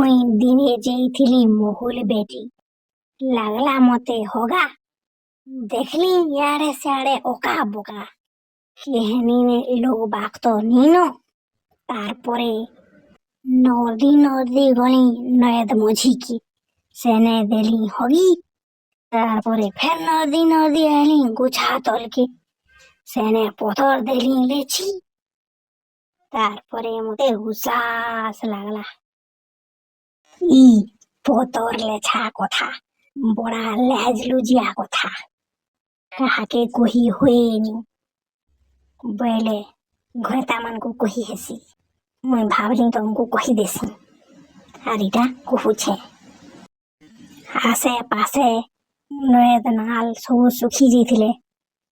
ମୁଇଁ ଦିନେ ଯାଇଥିଲି ମହୁଲ ବେଟି ଲାଗଲା ମତେ ହଗା ଦେଖିଲି ଇଆଡେ ସିଆଡେ ଅକା ବକା କେହନି ଲୋକ ବାକ ତ ନିନ ତାরপরে নদী গলি নয়দ মঝিকি সেনে দেলি হগি তারপরে ফের নদী আইলি গুছা তলকে সেনে পথর দেলি লেছি তারপরে মতে হুসাস লাগলা ই পতর লেছা কথা বড়া লেজ লুজিয়া কথা কাহাকে কহি হুয়েনি বলে ঘরেতা মানকু কহি হেসি মুই ভাবলি তমকু কহি দেছি আর এটা কুহুছে আশে পাশে নয়দ নাল ସବୁ শুখি ଯାଇଥିଲେ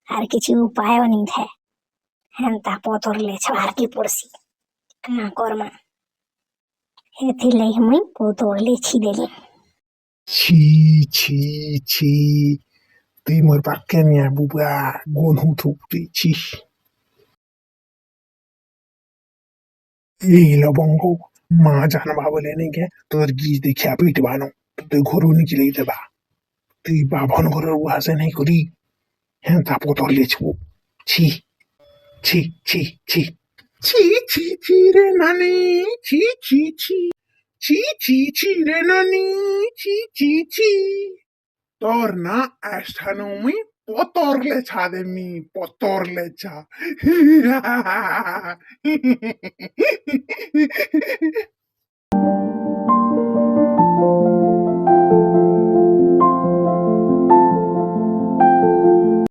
আর কিছু উপায় নি থে হেন্তা পতর লেছবারকে পড়ছি কাঁ করমা এথিলাই মুই পতর লেছি দেলি ছি ছি ছি তুই মোর পাকে নিয়ে বুবা গনহু থুকতেছিস এই লবঙ্গ মা জানবা বলে নাকি তোর গিজ দেখিয়া পিটবানো তুই ঘরু নিচলেই দেবা তুই বাভন ঘরের উহাসে নাই করি হ্যাঁ তা পতর লেছবো ছি ছি ছি ছি ছি ছি ছি রে নানি ছি ছি ছি ছি ছি ছি রে নানি ছি ছি ছি তোর না আস্থানো মুই পতর লেছা দেমি পতর লেছা